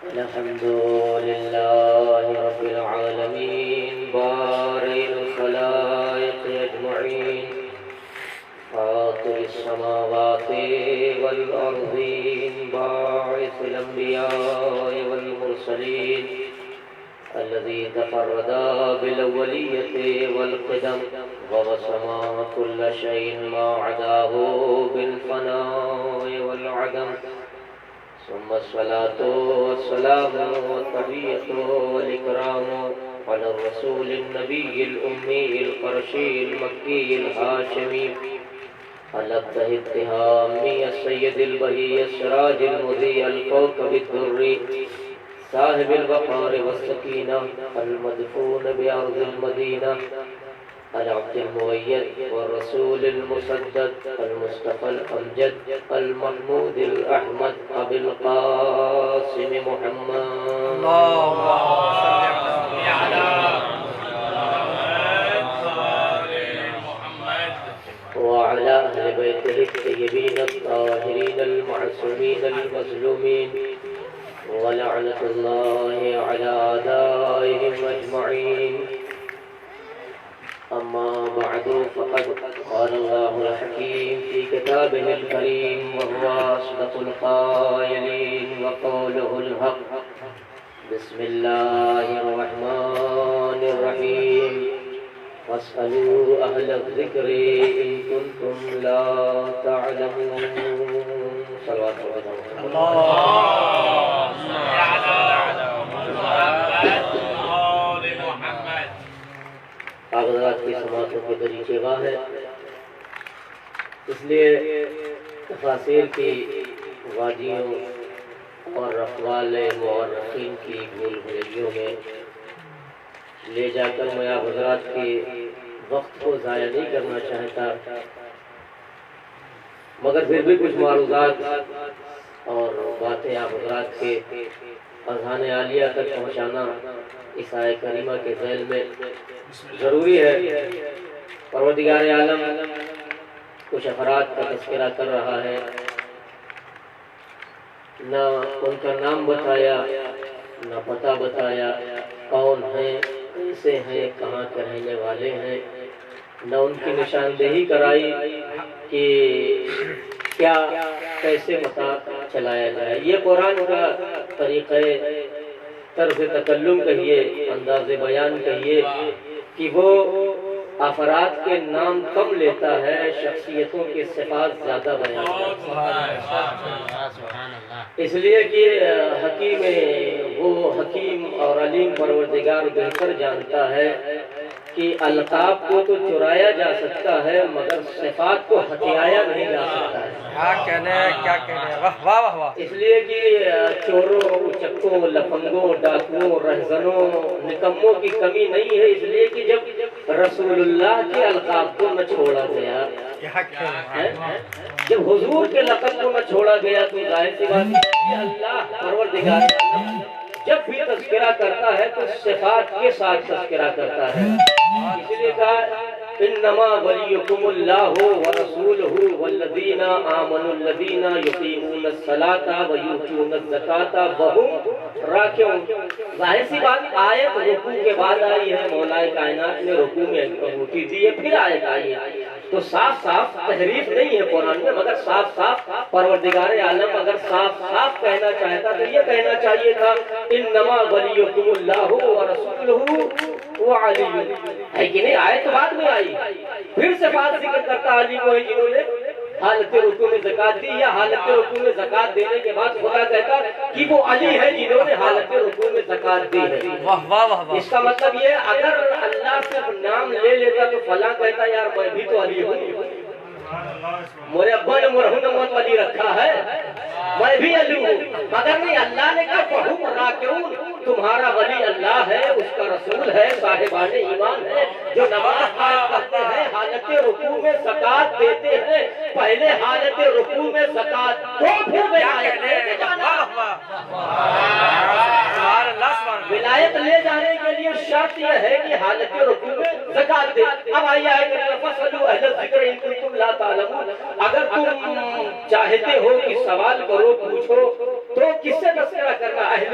الحمد لله رب العالمين بارئ الخلائق أجمعين فاطر السماوات والأرضين باعث الأنبياء والمرسلين الذي تفرد بالأولية والقدم ووسما كل شيء ما عداه بالفناء والعدم ثم الصلاة والسلام والتحية والإكرام على الرسول النبي الأمي القرشي المكي الهاشمي على التهام السيد البهي السراج المضيء الكوكب الدري صاحب الوقار والسكينة المدفون بأرض المدينة العبد المؤيد والرسول المسدد المصطفى الأمجد المحمود الأحمد أبي القاسم محمد اللهم صل على محمد وعلى أهل بيته الطيبين الطاهرين المعصومين المظلومين ولعنة الله على أعدائهم أجمعين. أما بعد فقد قال الله الحكيم في كتابه الكريم وهو أصدق القائلين وقوله الحق. بسم الله الرحمن الرحيم واسألوا أهل الذكر إن كنتم لا تعلمون. صلوات اللهم على محمد. حضرات کی سماعتوں کے دریچے واہ ہے، اس لیے تفاسیر کی وادیوں اور اقوال مورخین کی بھول بھلیوں میں لے جا کر میں آپ حضرات کے وقت کو ضائع نہیں کرنا چاہتا، مگر پھر بھی کچھ معروضات اور باتیں آپ حضرات کے اذہان عالیہ تک پہنچانا اس آیہ کریمہ کے ذیل میں ضروری ہے۔ پروردگار عالم کچھ افراد کا تذکرہ کر رہا ہے، نہ ان کا نام بتایا، نہ پتہ بتایا، کون ہیں، کیسے ہیں، کہاں کے رہنے والے ہیں، نہ ان کی نشاندہی کرائی کہ کیا کیسے پتہ چلایا جائے۔ یہ قرآن کا طریقہ طرز تکلم کہیے، انداز بیان کہیے کہ وہ افراد کے نام کم لیتا ہے، شخصیتوں کے صفات زیادہ بیان کرتا ہے۔ اس لیے کہ حکیم وہ حکیم اور علیم پروردگار بہتر جانتا ہے کہ القاب کو تو چرایا جا سکتا ہے مگر صفات کو ہتھیایا نہیں جا سکتا ہے۔ کیا کہنے واہ واہ واہ۔ اس لیے کہ چوروں، چکوں، لفنگوں، ڈاکوؤں، رہزنوں، نکموں کی کمی نہیں ہے، اس لیے کہ جب رسول اللہ کے القاب کو نہ چھوڑا گیا، جب حضور کے لقب کو نہ چھوڑا گیا تو ظاہر سی بات ہے کہ اللہ پروردگار جب بھی تذکرہ کرتا ہے تو صفات کے ساتھ تذکرہ کرتا ہے۔ اس لیے کہا انما ولیکم اللہ ورسولہ والذین آمنوا الذین یقیمون الصلاۃ ویؤتون الزکاۃ وہم راکعون۔ ظاہر سی بات آیت رکوع کے بعد آئی ہے، مولا کائنات نے رکوع میں انگوٹھی دی ہے، پھر آیت آئی ہے، تو صاف صاف تحریف نہیں ہے قرآن میں، مگر صاف صاف پروردگار عالم اگر صاف صاف کہنا چاہتا تو یہ کہنا چاہیے تھا انما ولیکم اللہ ورسولہ وعلی، ہے کہ نہیں؟ آیت بعد میں آئی، پھر سے بات ذکر کرتا علی کو ہے جنہوں نے حالت رکوع میں زکات دی، یا حالت رکوع میں زکات دینے کے بعد خدا کہتا کہ وہ علی ہے جنہوں نے حالت رکوع میں زکات دی ہے۔ واہ واہ واہ۔ اس کا مطلب یہ اگر اللہ صرف نام لے لیتا تو فلاں کہتا یار میں بھی تو علی ہوں، میرے ابا نے مرہون موت علی رکھا ہے، میں بھی علی ہوں، مگر نہیں، اللہ نے کہا فہم راکعون، تمہارا ولی اللہ ہے، اس کا رسول ہے، صاحبان ایمان ہے، جو نماز قائم کرتے ہیں، حالت رکوع میں زکات دیتے ہیں، پہلے حالت رکوع میں زکات دو، پھر ولایت لے جانا۔ ولایت لے جانے کے لیے شرط یہ ہے کہ حالت رکوع میں زکات دے۔ اب آئیے فَاسْأَلُوا أَهْلَ الذِّكْرِ إِن كُنتُمْ لَا تَعْلَمُونَ، اگر تم چاہتے ہو کہ سوال کرو، پوچھو، تو کس سے تذکرہ کرنا؟ اہل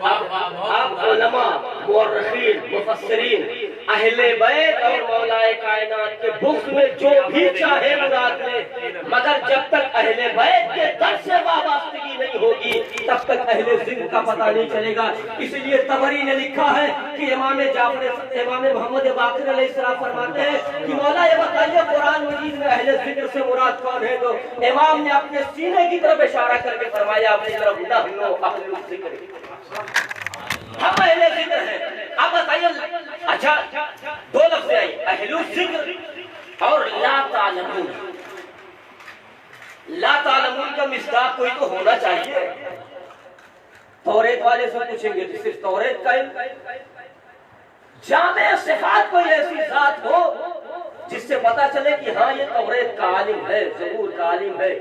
اب علماء، مورخین، مفسرین اہل بیت اور مولا کائنات کے بغض میں جو بھی چاہے مراد لے، مگر جب تک اہل بیت کے در سے وابستگی نہیں ہوگی تب تک اہل ذکر کا پتہ نہیں چلے گا۔ اس لیے طبری نے لکھا ہے کہ امام محمد باقر علیہ السلام فرماتے ہیں کہ مولا یہ بتائیے قرآن مجید میں اہل ذکر سے مراد کون ہے؟ تو امام نے اپنے سینے کی طرف اشارہ کر کے فرمایا اپنی طرف نحن اہل الذکر، ہم اہل ذکر ہیں۔ اب بتائیے، اچھا دو لفظ آئی، اہل الذکر اور لا تعلمون۔ لا تعلمون کا مصداق کوئی تو ہونا چاہیے۔ توریت والے سے پوچھیں گے تو صرف توریت کا علم، جامع صفات کوئی ایسی ذات ہو جس سے پتا چلے کہ ہاں یہ توریت کا عالم ہے، زبور کا عالم ہے۔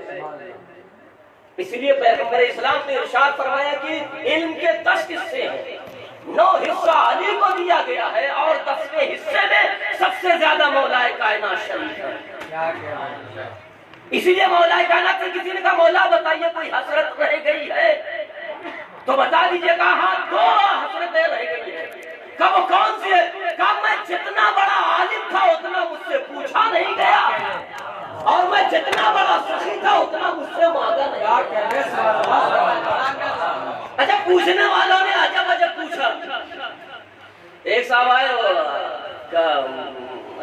اس لیے پیغمبر اسلام نے ارشاد فرمایا کہ علم کے 10 حصے ہیں، 9 حصہ علی کو دیا گیا ہے اور 10ویں حصے میں سب سے زیادہ مولا کائنات شریک ہے۔ اسی لیے مولا کائنات سے کسی نے کہا مولا بتائیے کوئی حسرت رہ گئی ہے تو بتا دیجئے گا ہاں 2 حسرتیں رہ گئی ہیں۔ کہا وہ کون سی ہے؟ کہا میں جتنا بڑا عالم تھا اتنا مجھ سے پوچھا نہیں گیا اور میں جتنا بڑا سخی تھا اتنا مجھ سے مانگا نہیں۔ اچھا پوچھنے والوں نے عجب عجب پوچھا۔ ایک صاحب آئے کہا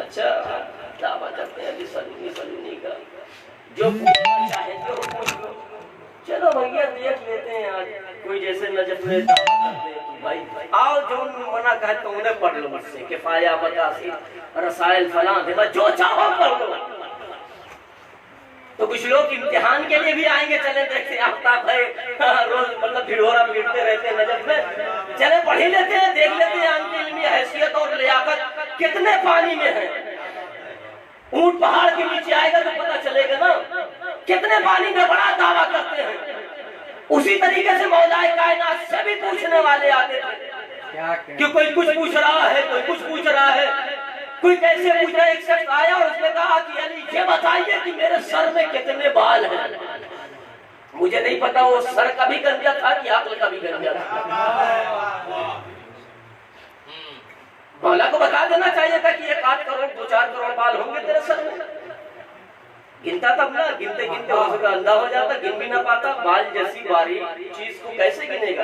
اچھا دعویٰ کرتے ہیں سلونی کا، جو پوچھنا چاہے جو پوچھ لو۔ چلو بھیا دیکھ لیتے ہیں آج کوئی جیسے نجف میں بھائی آؤ جو منع کہے تو انہیں پڑھ لو مجھ سے، کفایہ مقاصد رسائل فلاں جو چاہو پڑھ لو۔ تو کچھ لوگ امتحان کے لیے بھی آئیں گے، چلے دیکھتے آفتاب ہے روز مطلب بھیڑورا بھیڑتے رہتے ہیں نجف میں، چلے پڑھ ہی لیتے ہیں، دیکھ لیتے ہیں ان کی علمی حیثیت اور لیاقت کتنے پانی میں ہے۔ اونٹ پہاڑ کے نیچے آئے گا تو پتہ چلے گا نا کتنے پانی میں بڑا دعویٰ کرتے ہیں۔ اسی طریقے سے مولا کائنات سے بھی پوچھنے والے آتے تھے کہ کوئی کچھ پوچھ رہا ہے، کوئی کچھ پوچھ رہا ہے، کوئی کیسے پوچھ رہا ہے۔ ایک شخص آیا اور اس نے کہا کہ علی یہ بتائیے کہ میرے سر میں کتنے بال ہیں۔ مجھے نہیں پتا وہ سر کا بھی گنجا تھا کہ عقل کا بھی گنجا تھا۔ مولا کو بتا دینا چاہیے تھا کہ 1 کروڑ 2-4 کروڑ بال ہوں گے تیرے سر میں۔ گنتا تب نا، گنتے گنتے ہو سکا اندھا ہو جاتا، گن بھی نہ پاتا، بال جیسی باری چیز کو کیسے گنے گا۔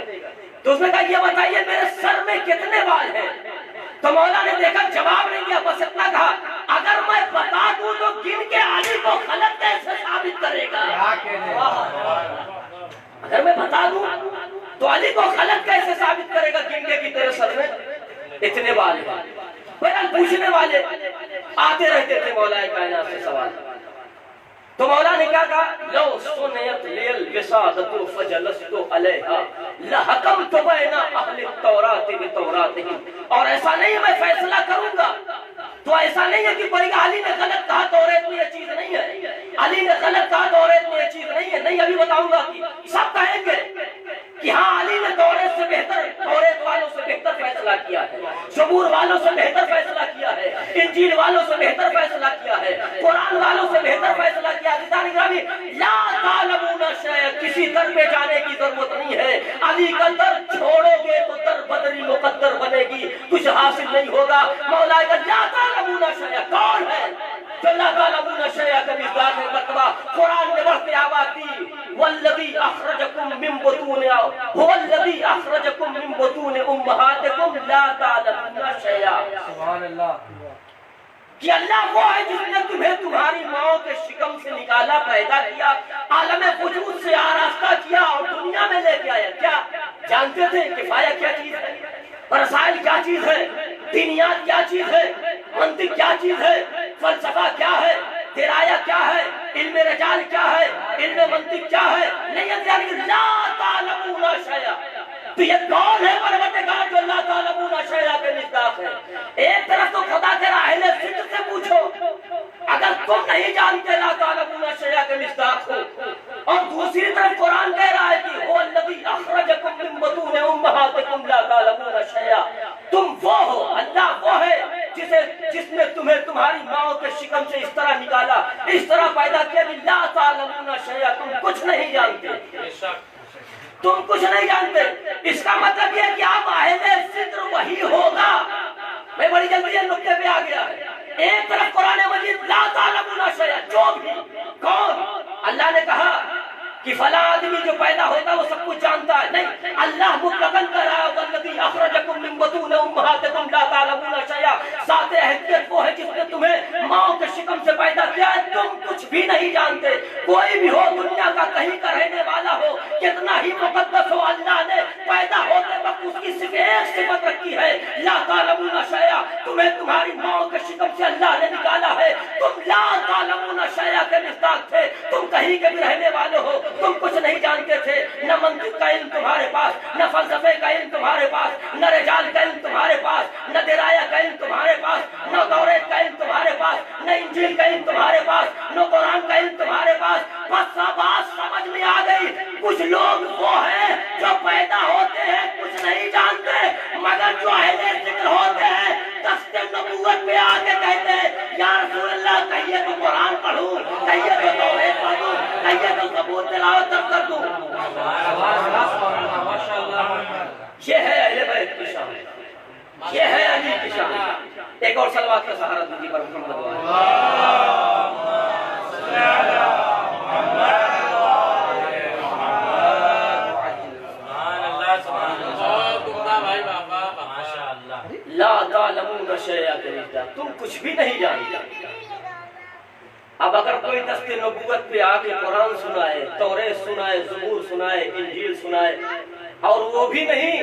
تو اس نے کہا یہ بتائیے میرے سر میں کتنے بال ہیں۔ تو مولا نے دیکھا جواب نہیں دیا، بس اتنا کہا اگر میں بتا دوں تو گن کے علی کو غلط کیسے ثابت کرے گا؟ اگر میں بتا دوں تو علی کو غلط کیسے ثابت کرے گا گن کے کہ تیرے سر میں اتنے بال ہیں۔ بہرحال پوچھنے والے آتے رہتے تھے مولا کائنات سے سوال۔ تو مولا نے کیا کہا لو سنیت لیل وسادت فجلست علیہا لحکمت بین اہل التورات بتوراتہم۔ اور ایسا نہیں ہے میں فیصلہ کروں گا تو ایسا نہیں ہے کہ کوئی علی نے غلط کہا توریت میں یہ چیز نہیں ہے، علی نے غلط کہا توریت میں یہ چیز نہیں ہے۔ نہیں، ابھی بتاؤں گا کہ سب کہیں گے کہ ہاں علی نے توریت سے بہتر، توریت والوں سے بہتر فیصلہ کیا ہے، زبور والوں سے بہتر فیصلہ کیا ہے، انجیل والوں سے بہتر فیصلہ کیا ہے، قرآن والوں سے بہتر فیصلہ کیا ہے۔ لا تعلمون شیئا، کسی در پہ جانے کی ضرورت نہیں ہے۔ علی کا در چھوڑو گے تو در بدری مقدر بنے گی، کچھ حاصل نہیں ہوگا۔ مولا کا لا تعلمون شیئا کون ہے جو لا تعلمون شیئا کا مصداق ہے مرتبہ قرآن نے بڑھتے آواز دی والذی اخرجکم من بطون هو الذی اخرجکم من بطون امہاتکم لا تعلمون شیئا۔ سبحان اللہ، کہ اللہ وہ ہے جس نے تمہیں تمہاری ماں کے شکم سے نکالا، پیدا کیا، عالم وجود سے آراستہ کیا اور دنیا میں لے کے آیا۔ کیا جانتے تھے کفایہ کیا چیز ہے، رسائل کیا چیز ہے، دینیات کیا چیز ہے، منطق کیا چیز ہے، فلسفہ کیا ہے، درایا کیا ہے، علم رجال کیا ہے، علم منطق کیا ہے؟ نہیں جانتے۔ لا تعلمون شیئا، تو یہ کون ہے پروردگار جو لا تعلمون شیئا کے مصداق ہے؟ ایک طرف تو خدا کہہ رہا ہے اہل ذکر سے پوچھو اگر تم نہیں جانتے لا تعلمون شیئا کے مصداق ہو، اور دوسری طرف قرآن کہہ رہا ہے کہ هو الذی اخرجکم من بطون امہاتکم لا تعلمون شیئا، تم وہ ہو، اللہ وہ ہے جس نے تمہیں تمہاری ماں کے شکم سے اس طرح نکالا، اس طرح پیدا کیا کہ لا تعلمون شیئا، تم کچھ نہیں جانتے، تم کچھ نہیں جانتے۔ اس کا مطلب یہ اللہ مطلقاً کرا والذی اخرجکم من بطون امہاتکم لا تعلمون شیئا، ذات احدیت وہ ہے جس نے تمہیں ماں کے شکم سے پیدا کیا ہے، تم کچھ بھی نہیں جانتے۔ کوئی بھی ہو دنیا کا کہیں کا رہنے والا ہو، کتنا ہی مقدس ہو، اللہ نے پیدا ہوتے وقت اس کی صرف ایک صفت رکھی ہے، لا تعلمون شیئا، تمہیں تمہاری ماں کے شکم سے اللہ نے نکالا ہے، تم لا تعلمون شیئا کے مصداق تھے، تم کہیں کے بھی رہنے والے ہو، تم کچھ نہیں جانتے تھے، نہ منطق کا علم تمہارے پاس، نہ فلسفے کا علم تمہارے پاس، نہ رجال کا علم تمہارے پاس، نہ درایا کا علم تمہارے پاس، نہ توریت کا علم تمہارے پاس، نہ انجیل کا علم تمہارے پاس، نہ قرآن کا علم تمہارے پاس۔ بس بات سمجھ میں آ گئی، کچھ لوگ وہ ہیں جو پیدا ہوتے ہیں کچھ نہیں جانتے، مگر جو اہل ذکر ہوتے ہیں دست نبوت پہ آ کے کہتے ہیں یا رسول اللہ کہیے تو قرآن پڑھوں، کہیے تو توریت پڑھوں، کہیے تو زبور تلاوت کر دوں۔ یہ ہے اہل بیت کی شان، یہ ہے علی کی شان۔ ایک اور صلوات کا سہارا دیجیے پر محمد لا تعلمون شیئا کے نجدہ، تم کچھ بھی نہیں جانتے۔ اب اگر کوئی دست نبوت پہ آ کے قرآن سنائے، توریت سنائے، زبور سنائے، انجیل سنائے، اور وہ بھی نہیں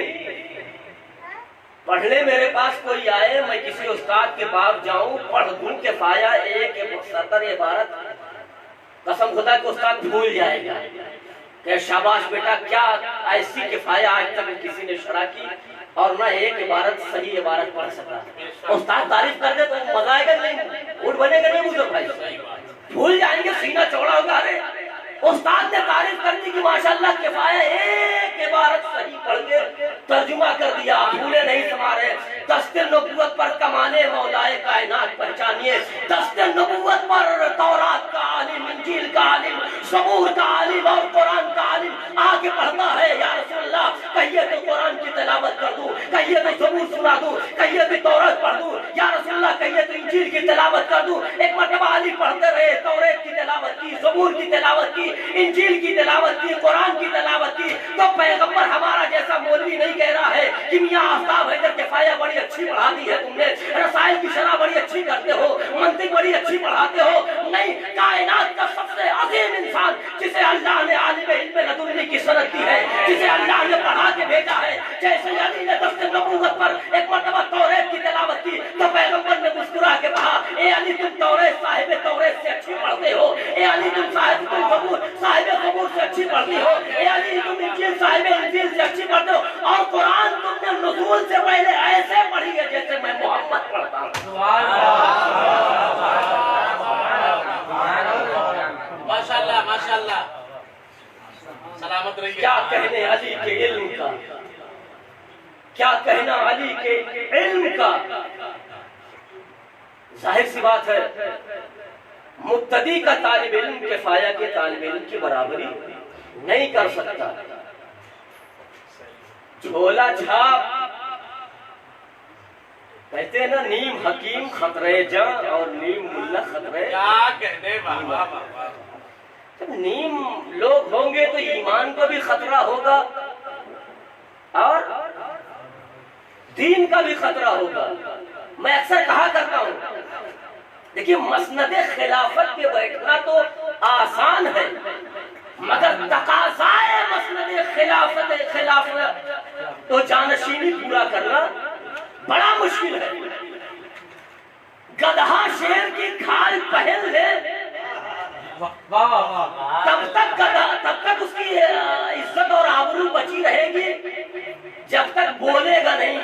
پڑھنے میرے پاس کوئی آئے، میں کسی استاد کے پاس جاؤں پڑھ دوں کفایہ ایک مختصر عبارت، قسم خدا کہ استاد بھول جائے گا کہ شاباش بیٹا کیا ایسی کفایہ آج تک کسی نے شرح کی اور نہ ایک عبارت صحیح عبارت پڑھ سکا۔ استاد تعریف کر دے تو مزہ آئے گا نہیں، اٹھ بنے گا نہیں مجھے بھائی، بھول جائیں گے، سینہ چوڑا ہوگا۔ ارے استاد نے تعریف کر دی کہ ماشاءاللہ کفایہ ایک عبارت صحیح پڑھ کے ترجمہ کر دیا، بھولے نہیں تمہارے۔ دست نبوت پر کمانے مولائے کائنات پہچانیے، دست نبوت پر تورات کا عالم، انجیل کا عالم، زبور کا عالم اور قرآن کا عالم آگے پڑھتا ہے، یا رسول اللہ کہیے تو قرآن کی تلاوت کر دوں، کہیے تو زبور سنا دوں، کہیے تو تورات پڑھ دوں، یا رسول اللہ کہیے تو انجیل کی تلاوت کر دوں۔ ایک مرتبہ علی پڑھتے رہے، توریت کی تلاوت کی، زبور کی تلاوت کی، انجیل کی تلاوت کی، قرآن کی تلاوت کی، تو پیغمبر ہمارا جیسا مولوی نہیں کہہ رہا ہے کہ میاں آفتاب حیدر کفایہ بڑی اچھی پڑھا دی ہے تم نے، رسائل کی شرح بڑی اچھی کرتے ہو، منطق بڑی اچھی پڑھاتے ہو۔ نہیں، کائنات کا سب سے عظیم انسان جسے اللہ نے عالم علم لدنی کی سند دی ہے، جسے اللہ نے پڑھا کے بھیجا ہے، جیسے علی نے دست نبوت پر ایک مرتبہ توریت کی تلاوت کی تو پیغمبر نے مسکرا کے کہا اے علی تم توریت صاحب توریت سے اچھی پڑھتے ہو، اے علی تم صاحب زبور سے اچھی پڑھتی ہو، اے علی تم انجیل صاحب انجیل سے اچھی پڑھتے ہو، اور قرآن تم نے نزول سے پہلے ایسے پڑھی ہے جیسے میں محمد پڑھتا ہوں۔ ماشاءاللہ ماشاءاللہ، سلامت رہیے۔ کیا کہنے علی کے علم کا، کیا کہنا علی کے علم کا۔ ظاہر سی بات ہے مبتدی کا طالب علم کفایہ کے طالب علم کی برابری نہیں کر سکتا۔ جھولا چھاپ کہتے ہیں نا، نیم حکیم خطرے جان اور نیم ملا خطرے، کیا کہنے بابا بابا۔ جب نیم لوگ ہوں گے تو ایمان کو بھی خطرہ ہوگا اور دین کا بھی خطرہ ہوگا۔ میں اکثر کہا کرتا ہوں دیکھیے مسند خلافت کے بیٹھنا تو آسان ہے، مگر تقاضائے مسند خلافت تو جانشینی پورا کرنا بڑا مشکل ہے۔ گدھا شیر کی کھال پہن لے تب تک اس کی عزت اور آبرو بچی رہے گی جب تک بولے گا نہیں،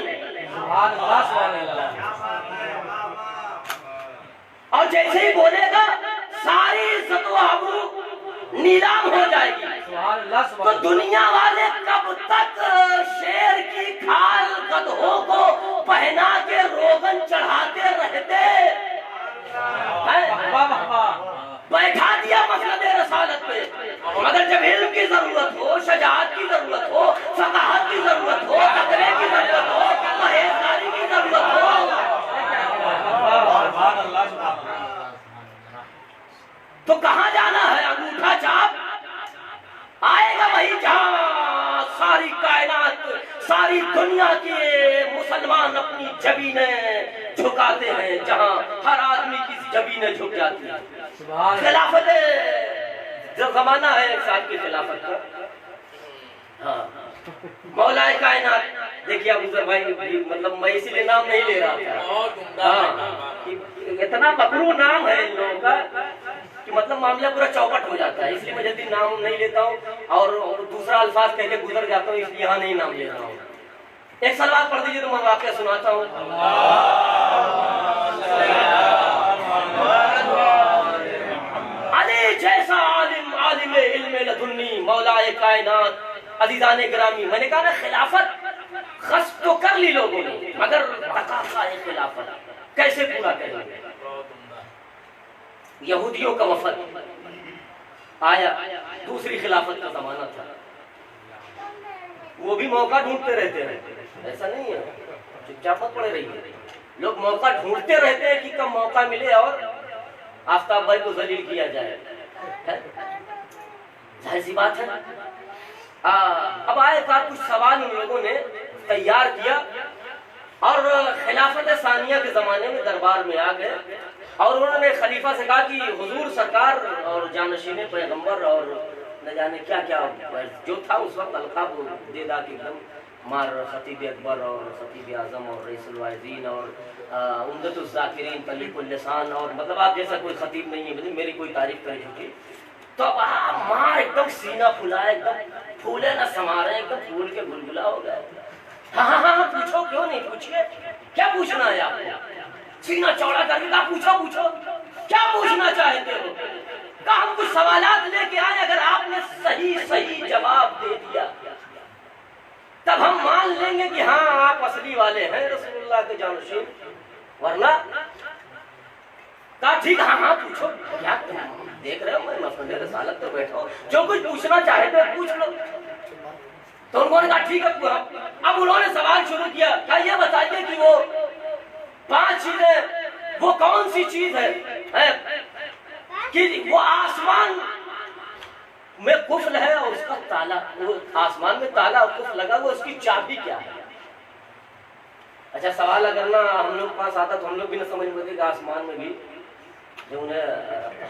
اور جیسے ہی بولے گا ساری عزت و آبرو نیلام ہو جائے گی۔ تو دنیا والے کب تک شیر کی کھال گدھوں کو پہنا کے روغن چڑھاتے رہتے؟ بیٹھا دیا مسند رسالت پہ، مگر جب علم کی ضرورت ہو، شجاعت کی ضرورت ہو، فقاہت کی ضرورت ہو، تقوی کی ضرورت ہو، پرہیزگاری کی ضرورت ہو، تو کہاں جانا ہے؟ انگوٹھا چاپ آئے گا وہی جہاں ساری کائنات ساری دنیا کے مسلمان اپنی جبینیں جھکاتے ہیں، جہاں ہر آدمی کی جبینیں جھک جاتی ہیں۔ خلافت جو زمانہ ہے ایک سال کی خلافت کا، ہاں مولا کائنات، دیکھیے ابو ذر بھائی، مطلب میں اسی لیے نام نہیں لے رہا تھا، ہاں اتنا مکروہ نام ہے ان لوگوں کا کہ مطلب معاملہ پورا چوپٹ ہو جاتا ہے، اس لیے میں جلدی نام نہیں لیتا ہوں اور دوسرا الفاظ کہہ کے گزر جاتا ہوں، اس لیے یہاں نہیں نام لے رہا ہوں۔ ایک سلوات پڑھ دیجیے تو میں واقعہ سناتا ہوں۔ علی جیسا عالم، عالم علم لدنی، مولا کائنات۔ عزیزان گرامی، میں نے کہا نا خلافت غصب تو کر لی لوگوں نے، مگر تقاضا ہے خلافت کیسے پورا کریں گے؟ یہودیوں کا وفد آیا، دوسری خلافت کا زمانہ تھا، وہ بھی موقع ڈھونڈتے رہتے ہیں، ایسا نہیں ہے چپ چاپ مت پڑے رہی ہے، لوگ موقع ڈھونڈتے رہتے ہیں کہ کب موقع ملے اور آفتاب بھائی کو ذلیل کیا جائے، ظاہر سی بات ہے۔ اب آئے تھا کچھ سوال ان لوگوں نے تیار کیا اور خلافت ثانیہ کے زمانے میں دربار میں آ گئے اور انہوں نے خلیفہ سے کہا کہ حضور سرکار اور جانشین پیغمبر اور نہ جانے کیا کیا جو تھا اس وقت القاب دے دا کہ ایک دم مار خطیب اکبر اور خطیب اعظم اور رئیس الواعظین اور عمدۃ الذاکرین طلیق اللسان، اور مطلب آپ جیسا کوئی خطیب نہیں ہے، میری کوئی تعریف کر چکی، تو اب مار ایک دم سینہ پھلائے، ایک دم پھولے نہ سمارے، ایک دم پھول کے گلگلا ہو گئے۔ ہاں پوچھو، کیوں نہیں پوچھئے، کیا پوچھنا ہے آپ کو؟ سینہ چوڑا کر کے کہا پوچھو کیا پوچھنا چاہتے ہو؟ کہا ہم کچھ سوالات لے کے آئے، اگر آپ نے صحیح جواب دے دیا تب ہم مان لیں گے کہ ہاں آپ اصلی والے ہیں رسول اللہ کے جانشین، ورنہ کہا ٹھیک، ہاں پوچھو، کیا دیکھ رہے ہو میں مفہوم رسالت تو بیٹھا ہوں، جو کچھ پوچھنا چاہے تو پوچھ لو۔ تو انہوں نے کہا ٹھیک ہے، اب انہوں نے سوال شروع کیا، کیا یہ بتائیے کہ وہ 5 چیزیں وہ کون سی چیز ہے کہ وہ آسمان میں قفل ہے اور اس کا تالا، وہ آسمان میں تالا اور قفل لگا وہ اس کی چابی کیا ہے؟ اچھا سوال اگر نہ ہم لوگ پاس آتا تو ہم لوگ بھی نہ سمجھ پاتے کہ آسمان میں بھی جو انہیں،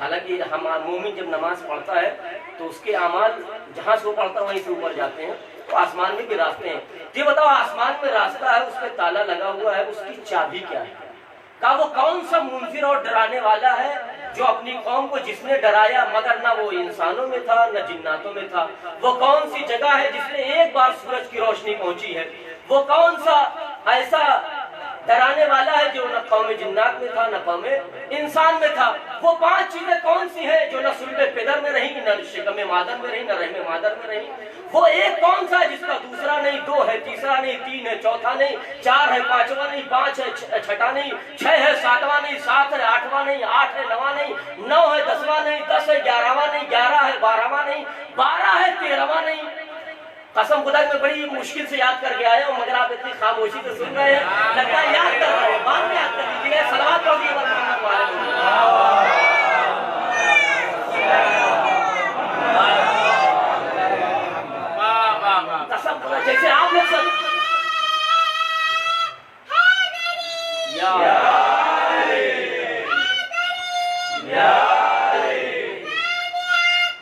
حالانکہ ہم مومن جب نماز پڑھتا ہے تو اس کے اعمال جہاں سے وہ پڑھتا ہے وہیں سے اوپر جاتے ہیں، تو آسمان میں بھی راستے ہیں، یہ بتاؤ آسمان میں راستہ ہے، اس پہ تالا لگا ہوا ہے، اس کی چابی کیا ہے؟ کہا وہ کون سا منذر اور ڈرانے والا ہے جو اپنی قوم کو جس نے ڈرایا مگر نہ وہ انسانوں میں تھا نہ جناتوں میں تھا، وہ کون سی جگہ ہے جس میں ایک بار سورج کی روشنی پہنچی ہے، وہ کون سا ایسا ڈرانے والا ہے جو نہ قوم جنات میں تھا نہ قوم انسان میں تھا، وہ 5 چیزیں کون سی ہیں جو نہ صلب پدر میں رہی نہ شکم مادر میں رہی نہ رحم مادر میں رہی، وہ ایک کون سا ہے جس کا دوسرا نہیں، 2 ہے، تیسرا نہیں، 3 ہے، چوتھا نہیں، 4 ہے، 5واں نہیں، 5 ہے، 6واں نہیں، 6 ہے، 7واں نہیں، 7 ہے، 8واں نہیں، 8 ہے، 9واں نہیں، 9 ہے، 10واں نہیں، 10 ہے، 11واں نہیں، 11 ہے، 12واں نہیں، 12 ہے، 13واں نہیں۔ قسم خدا میں بڑی مشکل سے یاد کر کے آیا ہوں، مگر آپ اتنی خاموشی سے سن رہے ہیں، لگتا ہے یاد کر رہے ہیں، بعد میں یاد کر لیجیے گا۔ صلوات پڑھیے محمد قسم خدا، جیسے آپ لوگ سب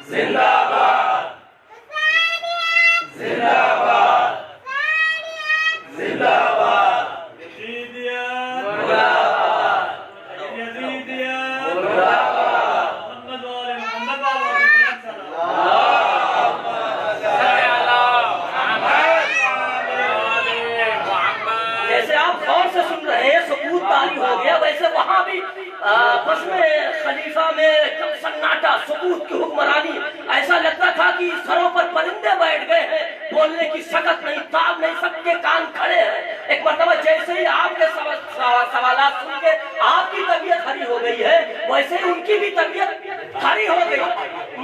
زندہ باد، زندہ باد، زندہ باد، یزیدیت مرد آباد، یزیدیت مرد آباد، محمد والے محمد جیسے آپ غور سے سن رہے ہیں سکوت طاری ہو گیا، ویسے وہاں بھی بس میں خلیفہ میں سناٹا، سکوت کی حکمرانی، ایسا لگتا تھا کہ سروں پر پرندے بیٹھ گئے ہیں، بولنے کی سکت نہیں، تاب نہیں، سب کے کان کھڑے ہیں۔ ایک مرتبہ جیسے ہی آپ کے سوالات سن کے آپ کی طبیعت ہری ہو گئی ہے، ویسے ہی ان کی بھی طبیعت ہری ہو گئی،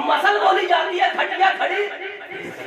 مسل بولی جاتی ہے، کھٹیا کھڑی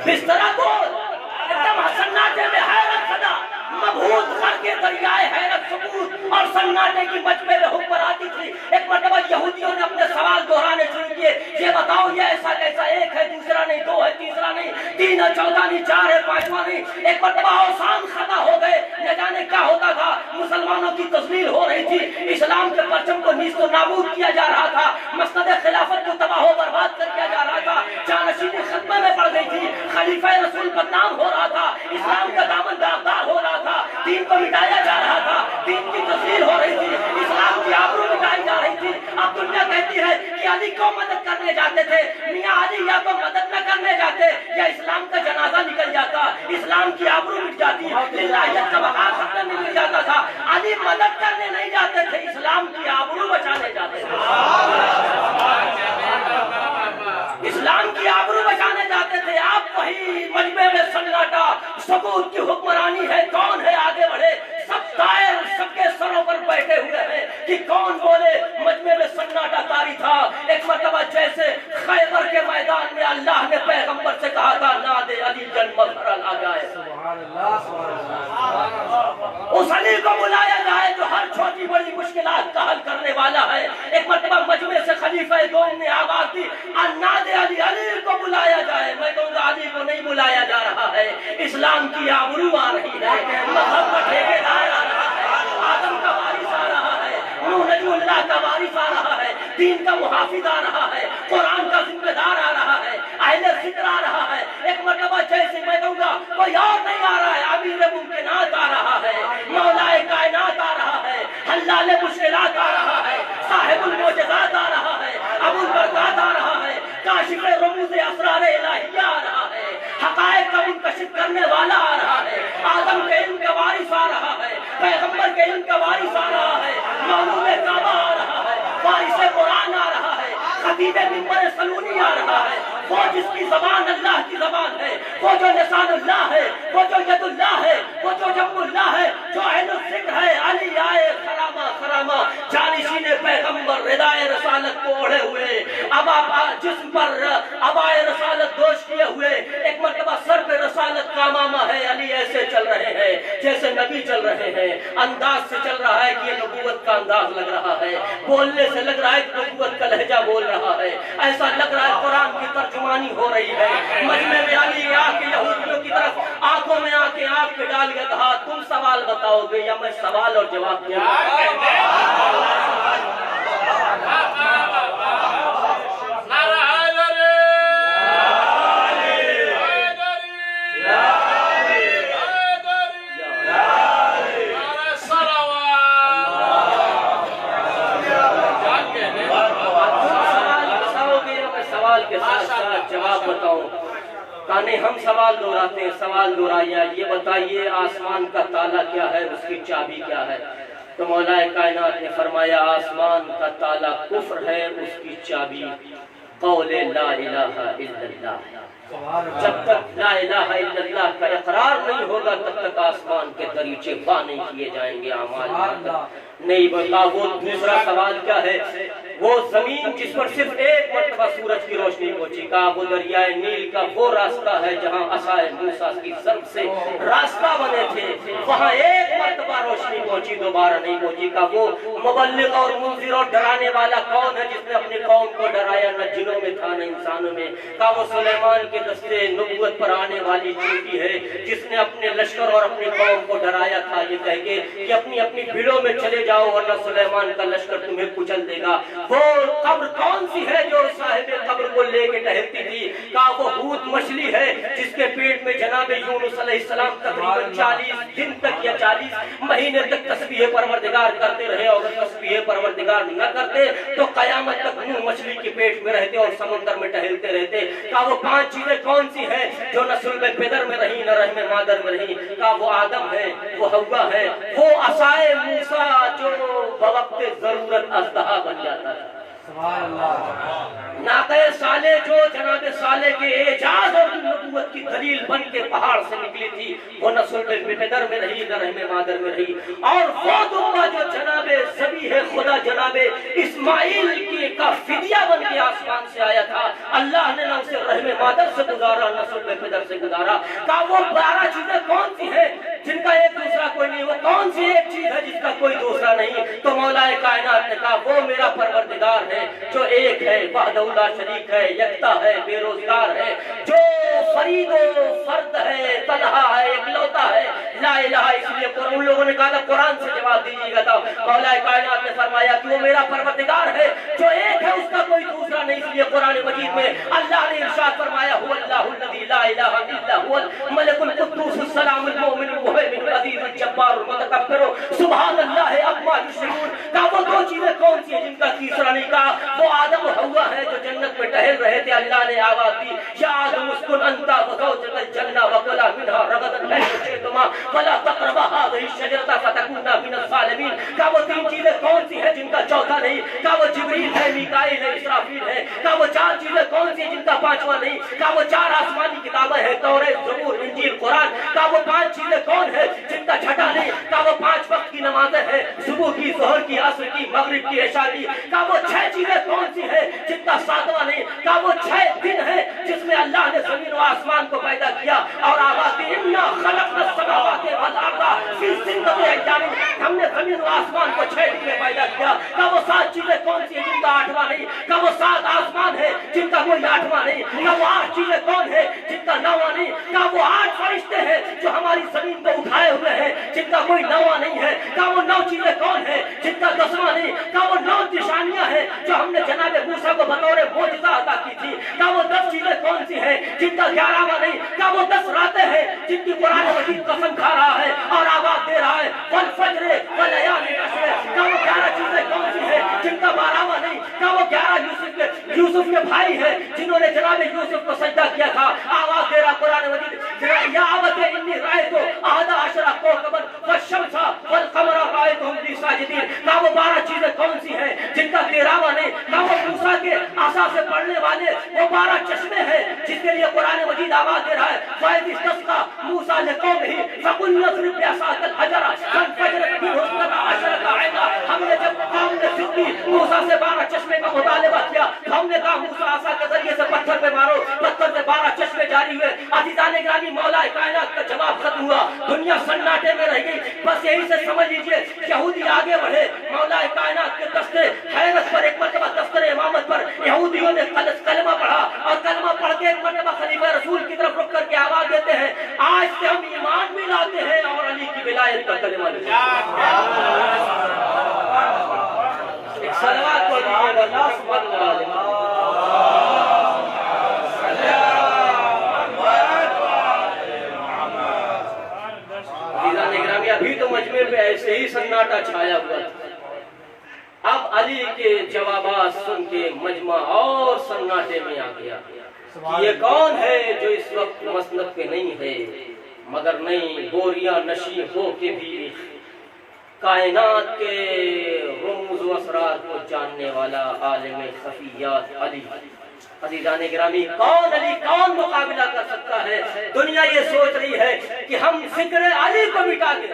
بسترا کو ایک دم سناٹے میں حیرت زدہ مبہوت کر کے دریائے حیرت سکوت اور سناٹے کی مجمع میں حکمر آتی تھی۔ ایک مرتبہ یہودیوں نے اپنے سوال دہرانے شروع کیے، یہ بتاؤ یہ ایسا کیسا، 1 ہے، دوسرا نہیں، 2 ہے، تیسرا نہیں، 3 ہے، 14 نہیں، 4 ہے، پانچواں نہیں، ایک مرتبہ اوثان خطا ہو گئے، نہ جانے کیا ہوتا تھا، مسلمانوں کی تذلیل ہو رہی تھی، اسلام کے پرچم کو نیست و نابود کیا جا رہا تھا، مسند خلافت کو تباہ و برباد کر دیا جا رہا تھا، جانشینی خطبے میں پڑ گئی تھی، خلیفہ رسول بدنام ہو رہا تھا، اسلام کا دامن داغدار ہو رہا تھا، دین کو مٹایا جا رہا تھا، دین کی تذلیل ہو رہی تھی، اسلام کی آبرو مٹائی جا رہی تھی۔ اب دنیا کہتی ہے کہ علی کو مدد کرنے جاتے تھے، میاں علی یا تو مدد نہ کرنے جاتے یا اسلام کا جنازہ نکل جاتا، اسلام کی آبرو مٹ جاتی، للہیت کا بقا خطرے میں گر جاتا تھا۔ علی مدد کرنے نہیں جاتے تھے، اسلام کی آبرو بچانے جاتے تھے، اسلام کی آبرو بچانے جاتے تھے۔ آپ وہی مجمع میں سناٹا، سکوت کی حکمرانی ہے، کون ہے آگے بڑھے، سب طائر سب کے سروں پر بیٹھے ہوئے ہیں کہ کون بولے، مجمع میں سناٹا طاری تھا۔ ایک مرتبہ جیسے خیبر کے میدان میں اللہ نے پیغمبر سے کہا تھا نادے علی جن مظہر آ جائے، اس علی کو بلایا جائے جو ہر چھوٹی بڑی مشکلات کا حل کرنے والا ہے۔ ایک مرتبہ مجمع سے خلیفہ دوم نے آواز دی نادے علی، علی کو بلایا جائے۔ میں کہوں گا علی کو نہیں بلایا جا رہا ہے، اسلام کی آبرو آ رہی ہے، مذہب کا ٹھیکیدار آ رہا ہے، آدم کا وارث آ رہا ہے، نوح نبی اللہ کا وارث آ رہا ہے، دین کا محافظ آ رہا ہے، قرآن کا ذمہ دار آ رہا ہے، اہل ذکر آ رہا ہے۔ ایک مرتبہ جیسے میں کہوں گا کوئی اور نہیں آ رہا ہے، امیر ممکنات آ رہا ہے، مولا کائنات آ رہا ہے، حلال مشکلات آ رہا ہے، صاحب المعجزات آ رہا ہے، ابو البرکات آ رہا ہے، کاشف رموز اسرار الہیہ آ رہا ہے، حقائق کا منکشف کرنے والا آ رہا ہے، آدم کے علم کا وارث آ رہا ہے، پیغمبر کے علم کا وارث آ رہا ہے، معلوم کعبہ آ رہا ہے، وارث قرآن آ رہا ہے، خطیب منبر سلونی آ رہا ہے، وہ جس کی زبان اللہ کی زبان ہے، وہ جو لسان اللہ ہے، وہ جو ید اللہ ہے، وہ جو جم اللہ ہے، جو اہل الذکر ہے، علی آئے خرامہ خرامہ، جانشین پیغمبر ردائے رسالت کو اوڑھے ہوئے، جسم پر عبائے رسالت دوش کیے ہوئے، ایک مرتبہ سر پہ رسالت کا امامہ ہے، علی ایسے چل رہے ہیں جیسے نبی چل رہے ہیں، انداز سے چل رہا ہے کہ یہ نبوت کا انداز لگ رہا ہے، بولنے سے لگ رہا ہے کہ نبوت کا لہجہ بول رہا ہے، ایسا لگ رہا ہے قرآن کی ترجمانی ہو رہی ہے۔ مجمع میں علی آ کے یہودیوں کی طرف آنکھوں میں آ کے آنکھ پہ ڈال کے کہا تم سوال بتاؤ گے یا میں سوال اور جواب دوں گا؟ جواب بتاؤ کہنے ہم سوال دہراتے ہیں، سوال دہرائیے، یہ بتائیے آسمان کا تالا کیا ہے، اس کی چابی کیا ہے؟ تو مولا کائنات نے فرمایا آسمان کا تالا کفر ہے، اس کی چابی قول لا الہ الا اللہ۔ جب تک لا الہ الا اللہ کا اقرار نہیں ہوگا تب تک آسمان کے دریچے با نہیں کیے جائیں گے اعمال نہیں بتا۔ وہ دوسرا سوال کیا ہے؟ وہ زمین جس پر صرف ایک مرتبہ سورج کی روشنی پہنچی، کہا وہ دریائے نیل کا وہ راستہ ہے جہاں عصائے موسیٰ کی ضرب سے راستہ بنے تھے، وہاں ایک مرتبہ روشنی پہنچی، دوبارہ نہیں پہنچی۔ کہا وہ مبلغ اور منذر اور ڈرانے والا کون ہے جس نے اپنی قوم کو ڈرایا، نہ جنوں میں تھا نہ انسانوں میں؟ کہا وہ سلیمان کے دستے نبوت پر آنے والی چیٹی ہے جس نے اپنے لشکر اور اپنی قوم کو ڈرایا تھا یہ کہہ کے کہ اپنی اپنی بھیڑوں میں چلے جاؤ ورنہ سلیمان کا لشکر تمہیں کچل دے گا۔ وہ قبر کون سی ہے جو صاحب قبر کو لے کے ٹہلتی تھی؟ کہا وہ حوت مچھلی ہے جس کے پیٹ میں جناب یونس علیہ السلام تقریباً 40 دن تک یا 40 مہینے تک تسبیح پروردگار کرتے رہے، اور اگر تسبیح پروردگار نہ کرتے تو قیامت تک وہ مچھلی کے پیٹ میں رہتے اور سمندر میں ٹہلتے رہتے۔ کہا وہ 5 چیزیں کون سی ہیں جو نہ صلب پدر میں رہی نہ رحم مادر میں رہی؟ کہا وہ آدم ہے، وہ حوا ہے، وہ عصائے موسیٰ جو بوقت ضرورت اژدہا بن جاتا ہے، ناقہ صالح جو جناب صالح کے اعجاز اور نبوت کی دلیل بن کے پہاڑ سے نکلی تھی، وہ نہ صلب پدر میں رہی نہ رحم مادر میں رہی، اور وہ دعا جو جناب ذبیح خدا جناب اسماعیل کی کا فدیہ بن کے آسمان سے آیا تھا، اللہ نے نہ اسے رحم مادر سے گزارا نہ صلب پدر سے گزارا۔ کہا وہ 12 چیزیں کون سی ہیں جن کا ایک دوسرا کوئی نہیں؟ وہ کون سی ایک چیز ہے جس کا کوئی دوسرا نہیں؟ تو مولا کائنات نے کہا وہ میرا پروردگار ہے جو ایک ہے، وحدہ لا شریک ہے، یکتا ہے، بے روزگار ہے، جو فرید و فرد ہے، تنہا ہے، اکلوتا ہے، لا الہ، اس لیے ان لوگوں نے کہا تھا قرآن سے جواب دیجیے گا، تو مولا کائنات نے فرمایا کہ وہ میرا پروردگار ہے جو ایک ہے، اس کا کوئی دوسرا نہیں، اس لیے قرآن مجید میں اللہ نے ارشاد فرمایا هو اللہ الذی لا الہ الا هو الملک القدوس السلام المؤمن المہیمن العزیز الجبار المتکبر سبحان اللہ عما یشرکون۔ کہا وہ دو چیزیں کون سی ہیں جن کا تیسرا نہیں کہا؟ وہ آدم و حوا ہے جو جنت میں ٹہل رہے تھے، اللہ نے آواز دی یا آدم اسکن انت وزوجک الجنہ وکلا منہا رغدا حیث شئتما ولا تقربا هذه الشجرة فتكونا من الظالمین۔ کہا وہ تین چیزیں کون سی ہیں جن کا چوتھا نہیں؟ کہا وہ جبریل ہے، میکائیل ہے، اسرافیل ہے۔ کہا وہ چار چیزیں کون سی ہیں جن کا پانچواں نہیں؟ کہا وہ چار آسمانی کتابیں ہیں، توریت، زبور، انجیل، قرآن۔ کہا وہ پانچ چیزیں کون ہیں جن کا چھٹا نہیں؟ کہا وہ 5 وقت کی نمازیں ہیں، صبح کی، ظہر کی، عصر کی، مغرب کی، عشاء کی۔ کہا وہ 6 چیزیں کون سی ہیں جن کا 7واں نہیں؟ کہا وہ 6 دن ہیں جس میں اللہ نے زمین و آسمان کو پیدا کیا اور آواز دی انا خلقنا السماوات والارض فی ستۃ ایام، ہم نے زمین و آسمان کو 6 دن میں پیدا کیا۔ کہا وہ 7 چیزیں کون سی ہیں جن کا 8واں نہیں؟ کہا وہ 7 آسمان ہے جن کا کوئی 8واں نہیں۔ کہا وہ 8 چیزیں کون ہے جن کا 9واں نہیں؟ کہا وہ 8 فرشتے ہیں جو ہماری زمین کو اٹھائے ہوئے ہیں جن کا کوئی 9واں نہیں ہے۔ کہا وہ 9 چیزیں کون ہیں جن کا 10واں نہیں؟ کہا وہ 9 نشانیاں ہیں جو ہم نے جناب موسیٰ کو بطور معجزہ عطا کی تھی۔ کہا وہ 10 چیزیں کون سی ہیں جن کا 11واں نہیں؟ کہا وہ 10 راتیں ہیں جن کی قرآن مجید قسم کھا رہا ہے اور آواز دے رہا ہے والفجر ولیال عشر۔ کہا وہ 11 چیزیں کون سی ہیں جن کا 12واں نہیں؟ کہا وہ 11 یوسف کے بھائی ہیں جنہوں نے جناب یوسف کو سجدہ کیا تھا۔ آواز دے رہا قرآن مجید یا ابت انی رأیت احد عشر کوکبا والشمس والقمر رأیتهم لی ساجدین۔ کہا وہ 12 چیزیں کون سی ہیں جن کا 13واں نہیں؟ کہا وہ موسیٰ کے عصا سے پڑھنے والے وہ 12 چشمے ہیں جس کے لیے قرآن مجید آواز دے رہا ہے وَإِذِ اسْتَسْقَىٰ مُوسَىٰ لِقَوْمِهِ فَقُلْنَا اضْرِبْ بِعَصَاكَ الْحَجَرَ فَانْفَجَرَتْ مِنْهُ اثْنَتَا عَشْرَةَ عَيْنًا۔ ہم نے جب قوم نے ضدی موسیٰ سے 12 چشمے کا مطالبہ کیا، ہم نے کہا موسیٰ عصا کے ذریعے سے پتھر پہ مارو، پتھر سے 12 چشمے جاری ہوئے۔ عزیزان گرامی مولا کائنات کا جواب ختم ہوا، دنیا سناٹے میں رہ گئی۔ بس یہی سے سمجھ لیجئے یہودی آگے بڑھے، مولا کائنات کے دستے حیرت پر ایک مرتبہ دفتر امامت پر یہودیوں نے کلمہ پڑھا اور کلمہ پڑھ کے ایک مرتبہ خلیفہ رسول کی طرف رک کر کے آواز دیتے ہیں آج سے ہم ایمان بھی لاتے ہیں اور علی کی ولایت کا کلمہ لیتے ہیں۔ ایک صلوات پڑھ دیجیے اللہ سبحانہ وتعالی۔ ابھی تو مجمع پہ ایسے ہی سناٹا چھایا ہوا تھا، اب علی کے جوابات سن کے مجمع اور سناٹے میں آ گیا۔ یہ کون ہے جو اس وقت مسند پہ نہیں ہے، مگر نہیں بوریاں نشی ہو کے بھی کائنات کے رموز و اسرار کو جاننے والا عالم خفیات علی۔ عزیزان گرامی کون علی، کون مقابلہ کر سکتا ہے؟ دنیا یہ سوچ رہی ہے کہ ہم ذکر علی کو مٹا دیں،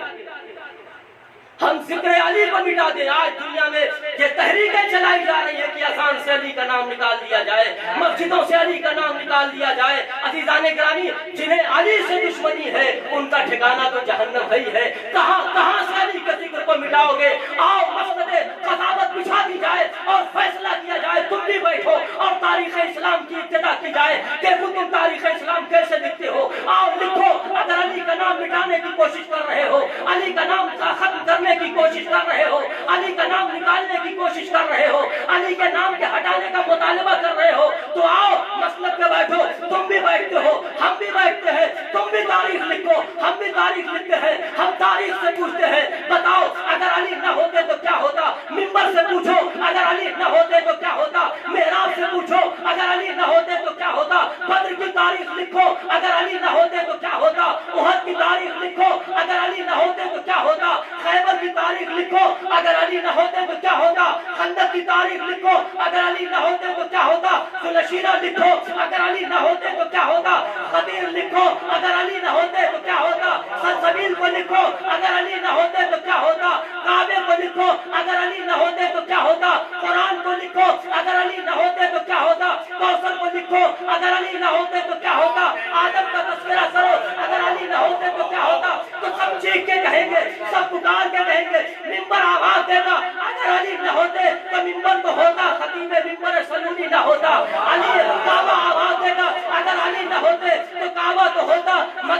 ہم ذکر علی کو مٹا دیں۔ آج دنیا میں یہ تحریکیں چلائی جا رہی ہیں کہ اذان سے علی کا نام نکال دیا جائے، مسجدوں سے علی کا نام نکال دیا جائے۔ عزیزان گرامی جنہیں علی سے دشمنی ہے ان کا ٹھکانہ تو جہنم ہی ہے۔ کہاں سے علی کے ذکر کو مٹاؤ گے؟ آؤ مسند قضاوت بچھا دی جائے اور فیصلہ کیا جائے، تم بھی بیٹھو اور تاریخ اسلام کی ابتدا کی جائے۔ دیکھو تم تاریخ اسلام کیسے لکھتے ہو، آؤ لکھو۔ اگر علی کا نام مٹانے کی کوشش کر رہے ہو، علی کا نام ختم کرنے کی کوشش کر رہے ہو، علی کا نام نکالنے کی کوشش کر رہے ہو، علی کے نام کے ہٹانے کا مطالبہ کر رہے ہو، تو آؤ مسلک پہ بیٹھو۔ تم بھی بیٹھتے ہو، ہم بھی بیٹھتے ہیں، تم بھی تاریخ لکھو، ہم بھی تاریخ لکھتے ہیں۔ ہم تاریخ سے پوچھتے ہیں بتاؤ اگر علی نہ ہوتے تو کیا ہوتا؟ منبر سے پوچھو اگر علی نہ ہوتے تو کیا ہوتا؟ محراب سے پوچھو اگر علی نہ ہوتے تو کیا ہوتا؟ بدر کی تاریخ لکھو اگر علی نہ ہوتے تو کیا ہوتا؟ احد کی تاریخ لکھو اگر علی نہ ہوتے تو کیا ہوتا؟ خیبر کی تاریخ لکھو اگر علی نہ ہوتے تو کیا ہوتا؟ خندق کی تاریخ لکھو اگر علی نہ ہوتے تو کیا ہوتا؟ ذوالشیرہ لکھو اگر علی نہ ہوتے تو کیا ہوتا؟ خدیر لکھو اگر علی نہ ہوتے تو کیا ہوتا؟ سلسبیل کو لکھو اگر علی نہ ہوتے تو کیا ہوتا؟ کعبے کو لکھو اگر علی نہ ہوتے تو کیا ہوتا؟ قرآن کو لکھو اگر علی نہ ہوتے تو کیا ہوتا؟ کوثر کو لکھو اگر علی نہ ہوتے تو کیا ہوتا؟ آدم کا تذکرہ کرو اگر علی نہ ہوتے تو کیا ہوتا؟ تو سب چیخ کے کہیں گے، سب پکار کے کہیں گے، منبر آواز دینا اگر علی نہ ہوتے تو منبر تو ہوتا، خطیب منبر سلونی نہ ہوتا۔ علی کعبہ آواز دینا اگر علی نہ ہوتے تو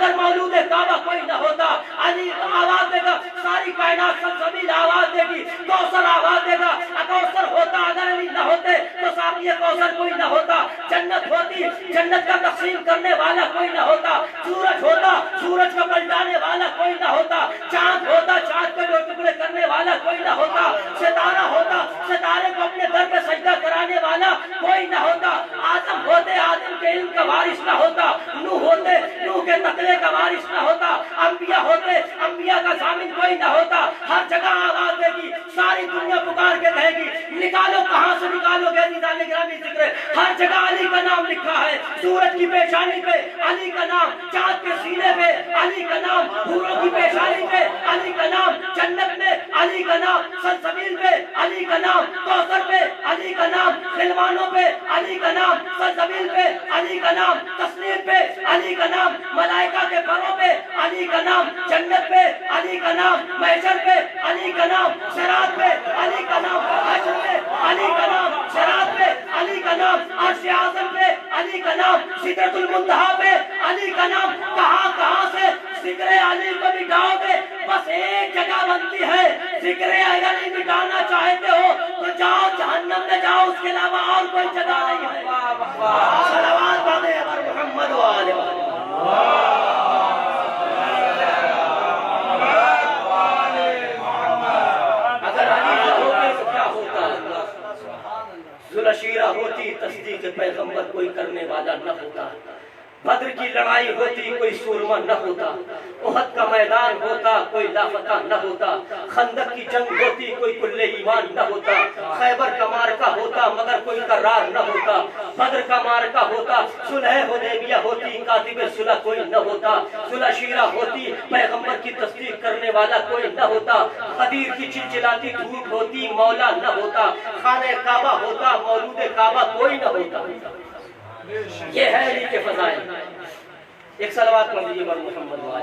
اگر مولود کعبہ کوئی نہ ہوتا علی آواز دے گا ساری کائنات سلسبیل آواز دے گی کوثر آواز دے گا کوثر ہوتا اگر علی نہ ہوتے تو ساقی کوثر کوئی نہ ہوتا جنت ہوتی جنت کا تقسیم کرنے والا کوئی نہ ہوتا سورج ہوتا سورج کو پلٹانے والا کوئی نہ ہوتا چاند ہوتا چاند کے دو ٹکڑے کرنے والا کوئی نہ ہوتا ستارہ ہوتا ستارے کو اپنے در پہ سجدہ کرانے والا کوئی نہ ہوتا آدم ہوتے آدم کے علم کا وارث نہ ہوتا نوح ہوتے نوح کے تقوی کا وارث نہ ہوتا انبیاء ہوتے انبیاء کا ضامن کوئی نہ ہوتا ہر جگہ آواز دے گی ساری دنیا پکار کے کہے گی نکالو کہاں سے نکالو گے عزیزان گرامی ذکر ہر جگہ علی کا نام لکھا ہے سورج کی پیشانی پہ علی کا نام چاند کے سینے پہ علی کا نام حوروں کی پیشانی پہ علی کا نام جنت میں علی کا نام سلسبیل پہ علی کا نام کوثر پہ علی کا نام خلوانوں پہ علی کا نام سلسبیل پہ علی کا نام تسلیم پہ علی کا نام ملائکہ کے پروں پہ علی کا نام جنت پہ علی کا نام محشر پہ علی کا نام صراط پہ علی کا نام حشر پہ علی کا نام صراط پہ علی کا نام عرش اعظم پہ علی کا نام سدرۃ المنتہا پہ علی کا نام کہاں سے ذکر علی کو مٹاؤ گے بس ایک جگہ بنتی ہے ذکر علی مٹانا چاہتے ہو تو جاؤ جہنم میں جاؤ اس کے علاوہ اور کوئی جگہ نہیں ہے صلوات پڑھیں اور محمد و آل اگر علی نہ ہوتے تو کیا ہوتا ذوالشیرہ ہوتی تصدیق پیغمبر کوئی کرنے والا نہ ہوتا بدر کی لڑائی ہوتی کوئی سورما نہ ہوتا احد کا میدان ہوتا کوئی لافتہ نہ ہوتا خندق کی جنگ ہوتی کوئی کل ایمان نہ ہوتا خیبر کا مارکہ ہوتا مگر کوئی قرار نہ ہوتا بدر کا مارکہ ہوتا صلح حدیبیہ ہوتی کاتب صلح کوئی نہ ہوتا ذوالشیرہ ہوتی پیغمبر کی تصدیق کرنے والا کوئی نہ ہوتا غدیر کی چلچلاتی دھوپ ہوتی مولا نہ ہوتا خانہ کعبہ ہوتا مولود کعبہ کوئی نہ ہوتا یہ ہے علی کے فضائل ایک صلوات پڑھ لیجیے بر محمد و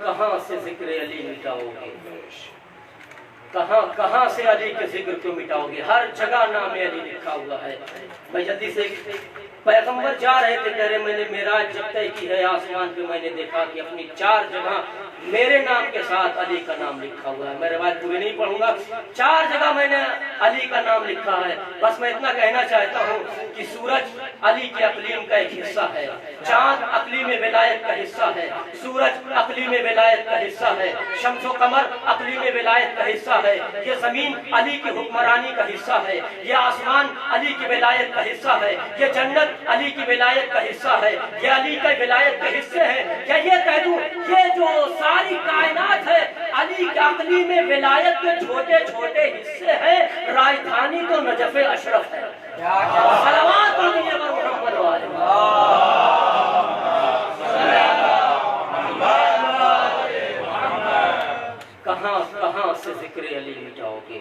کہاں سے ذکر علی مٹاؤ گے کہاں سے علی کے ذکر کو مٹاؤ گے ہر جگہ نام علی لکھا ہوا ہے میں جلدی سے پیغمبر جا رہے تھے کہہ رہے میں نے معراج جب طے کی ہے آسمان پہ میں نے دیکھا کہ اپنی 4 جگہ میرے نام کے ساتھ علی کا نام لکھا ہوا ہے میں روایت پوری نہیں پڑھوں گا 4 جگہ میں نے علی کا نام لکھا ہے بس میں اتنا کہنا چاہتا ہوں کہ سورج علی کے اقلیم کا ایک حصہ ہے چاند اقلیم ولایت کا حصہ ہے سورج اقلیم ولایت کا حصہ ہے شمس و قمر اقلیم ولایت کا حصہ ہے یہ زمین علی کی حکمرانی کا حصہ ہے یہ آسمان علی کی ولایت کا حصہ ہے یہ جنت علی کی ولایت کا حصہ ہے یہ علی کی ولایت کے حصے ہیں کیا یہ کہہ دوں یہ جو ساری کائنات ہے علی کے اقلیم میں ولایت کے چھوٹے چھوٹے حصے ہیں راجدھانی تو نجف اشرف ہے صلوات پڑھیے بر محمد و آل کہاں سے ذکر علی مٹاؤ گے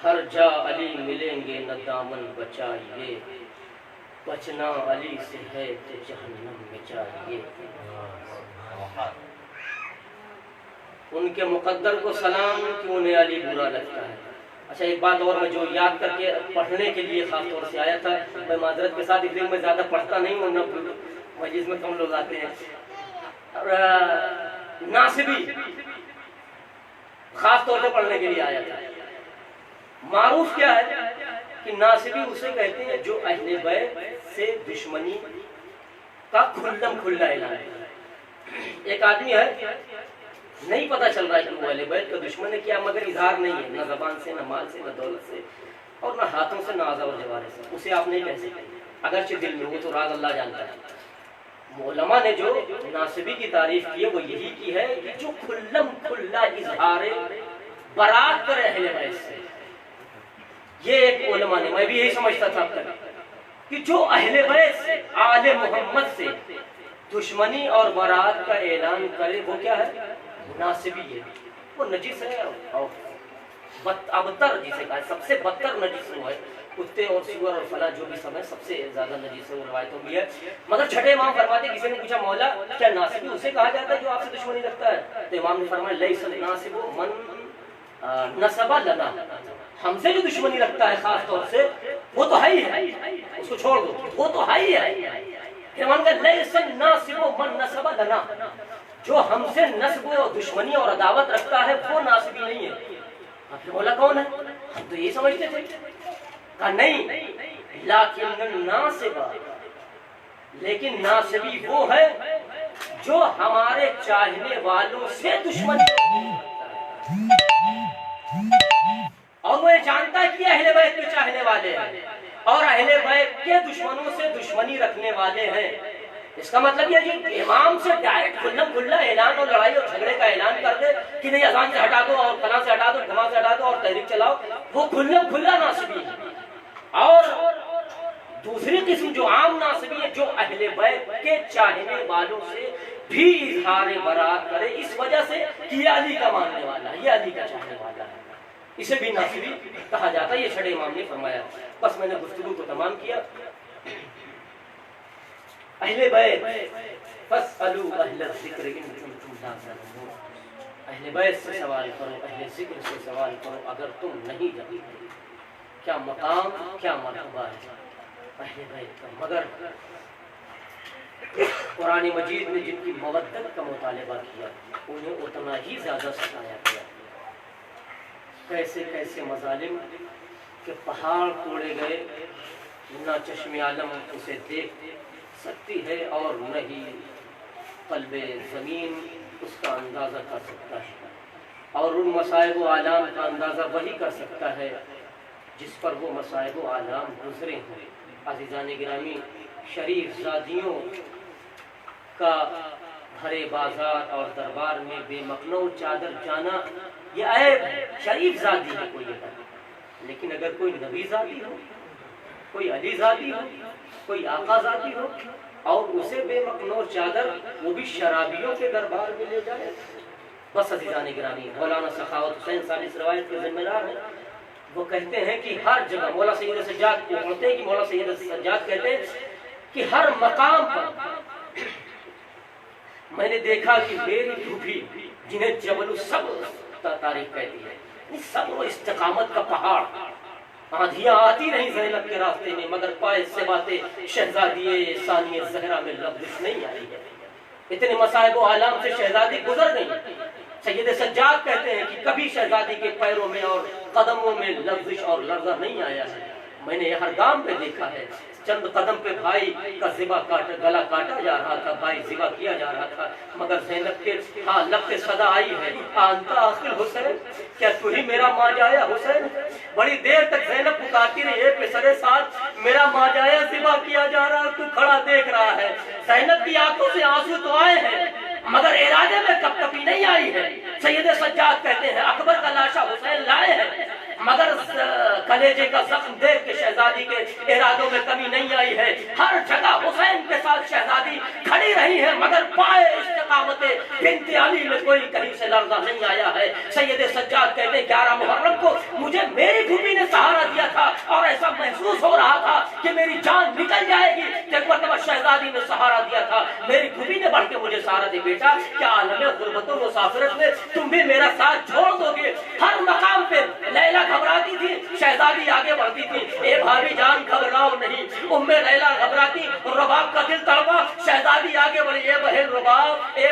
ہر جا علی ملیں گے نہ دامن بچائیے بچنا علی سے ہے تو جہنم میں چاہیے ان کے مقدر کو سلام کہ انہیں علی برا لگتا ہے اچھا ایک بات اور میں جو یاد کر کے پڑھنے کے لیے خاص طور سے آیا تھا میں معذرت کے ساتھ اس لیے میں زیادہ پڑھتا نہیں ہوں مجلس میں کم لوگ آتے ہیں ناصبی خاص طور سے پڑھنے کے لیے آیا تھا معروف کیا ہے کہ ناصبی اسے کہتے ہیں جو اہل بیت سے دشمنی کا کھلم کھلا اعلان ہے ایک آدمی ہے نہیں پتا چل رہا ہے کہ وہ اہل بیت کا دشمن ہے کیا مگر اظہار نہیں ہے نہ زبان سے نہ مال سے نہ دولت سے اور نہ ہاتھوں سے نہ اعضاء و جوارح سے اسے آپ نہیں کہہ سکتے اگرچہ دل میں وہ تو راز اللہ جانتا ہے علماء نے جو ناصبی کی تعریف کی ہے وہ یہی کی ہے کہ جو کھلم کھلا اظہار برات کرے اہل بیت سے یہ ایک علماء نے میں بھی یہی سمجھتا تھا اب تک کہ جو اہل بیت سے آل محمد سے دشمنی اور برات کا اعلان کرے وہ کیا ہے ناصبی ہے وہ نجس ہے اور ابتر جسے کہا ہے سب سے بدتر نجس وہ ہے کتے اور سور اور فلاں جو بھی سب ہے سب سے زیادہ نجیس ہے، وہ روایتوں بھی ہے۔ مگر چھٹے امام فرماتے ہیں، کسی نے پوچھا مولا کیا ناصبی اسے کہا جاتا ہے جو آپ سے دشمنی رکھتا ہے؟ تو امام نے فرمایا لیس الناصب من نصب لنا، ہم سے جو دشمنی رکھتا ہے خاص طور سے وہ تو ہے ہی ہے، اس کو چھوڑ دو، وہ تو ہے ہی ہے۔ امام کا لیس الناصب من نصب لنا، جو ہم سے نسب و دشمنی اور عداوت رکھتا ہے وہ ناصبی نہیں ہے۔ آپ نے بولا کون ہے؟ ہم تو یہ سمجھتے تھے، کہا نہیں، لیکن الناصب، لیکن ناصبی وہ ہے جو ہمارے چاہنے والوں سے دشمنی اور وہ جانتا ہے کہ اہل بیت کے چاہنے والے ہیں اور اہل بیت کے دشمنوں سے دشمنی رکھنے والے ہیں۔ اس کا مطلب یہ کہ امام سے ڈائریکٹ کھلم کھلا اعلان اور لڑائی اور جھگڑے کا اعلان کر دے کہ نہیں اذان سے ہٹا دو اور فلاں سے ہٹا دو، جماع سے ہٹا دو اور تحریک چلاؤ، وہ کھلم کھلا ناصبی ہے۔ اور دوسری قسم جو عام ناصبی ہے، جو اہل بیت کے چاہنے والوں سے بھی اظہار برات کرے اس وجہ سے کہ یہ علی کا ماننے والا ہے، یہ علی کا چاہنے والا ہے، اسے بھی ناصبی کہا جاتا ہے۔ یہ چھٹے امام نے فرمایا۔ بس میں نے گفتگو کو تمام کیا۔ اہل بیت فاسألوا اہل الذکر ان کنتم لا تعلمون، اہل بیت سے سوال کرو، اہل ذکر سے سوال کرو اگر تم نہیں جانتے کیا مقام کیا مرتبہ ہے اہل بیت کا۔ مگر قرآن مجید میں جن کی مودت کا مطالبہ کیا انہیں اتنا ہی زیادہ ستایا گیا۔ کیسے کیسے مظالم کہ پہاڑ توڑے گئے، نہ چشم عالم اسے دیکھ سکتی ہے اور نہ ہی قلب زمین اس کا اندازہ کر سکتا ہے، اور ان مصائب و آلام کا اندازہ وہی کر سکتا ہے جس پر وہ مصائب و آلام گزرے ہیں۔ عزیزان گرامی، شریف زادیوں کا بھرے بازار اور دربار میں بے مقنع چادر جانا یہ عیب ہے۔ شریف زادی ہے کوئی یہ، لیکن اگر کوئی نبی زادی ہو، کوئی علی زادی ہو، کوئی آقا زادی ہو اور اسے بے مقنع چادر وہ بھی شرابیوں کے دربار میں لے جائے، بس عزیزان گرامی، مولانا سخاوت حسین صاحب اس روایت کے ذمہ دار ہیں۔ وہ کہتے ہیں کہ ہر جگہ مولا سید سجاد کو پڑھتے ہیں کہ مولا سید سجاد کہتے ہیں کہ ہر مقام پر میں نے دیکھا کہ میری پھوپھی جنہیں جبل الصبر تاریخ کہتی ہے، صبر و استقامت کا پہاڑ، آندھیاں آتی نہیں زینب کے راستے میں مگر پائے سے باتیں شہزادی ثانیہ زہرا میں لفظ نہیں آئی ہے۔ اتنے مصائب و آلام سے شہزادی گزر گئی۔ سید سجاد کہتے ہیں کہ کبھی شہزادی کے پیروں میں اور قدموں میں لفظ اور لرزہ نہیں آیا ہے۔ میں نے ہر گام پہ دیکھا ہے، چند قدم پہ بھائی کا گلا کاٹا جا رہا تھا، بھائی ذبح کیا جا رہا تھا، مگر زینب کے لب پہ صدا آئی ہے، آنتا آخر حسین، کیا تو ہی میرا ماجایا حسین؟ بڑی دیر تک زینب پکارتی رہی ہے، پسرے ساتھ میرا ماجایا ذبح کیا جا رہا، تو کھڑا دیکھ رہا ہے۔ زینب کی آنکھوں سے آنسو تو آئے ہیں مگر ارادے میں کب کبھی نہیں آئی ہے۔ سید سجاد کہتے ہیں اکبر کا لاشا حسین لائے ہیں مگر کلیجے کا زخم دیکھ کے شہزادی کے ارادوں میں کمی نہیں آئی ہے۔ ہر جگہ حسین کے ساتھ شہزادی کھڑی رہی ہے مگر پائے استقامت بنت علی میں کوئی کہیں سے لرزہ نہیں آیا ہے۔ سید سجاد کہتے ہیں 11 محرم کو مجھے میری پھوپھی نے سہارا دیا تھا اور ایسا محسوس ہو رہا تھا کہ میری جان نکل جائے گی۔ ایک مرتبہ شہزادی نے سہارا دیا تھا، میری پھوپھی نے بڑھ کے مجھے سہارا دے، بیٹا کیا عالم غربت و مسافرت میں تم بھی میرا ساتھ چھوڑ دو گے؟ ہر مقام پہ لیلا گھبراتی تھی، شہزادی آگے بڑھتی تھی، اے بھابھی جان گھبراؤ نہیں۔ ام لیلا گھبراتی، رباب کا دل تڑپا، شہزادی آگے بڑھی، اے بہن رباب، اے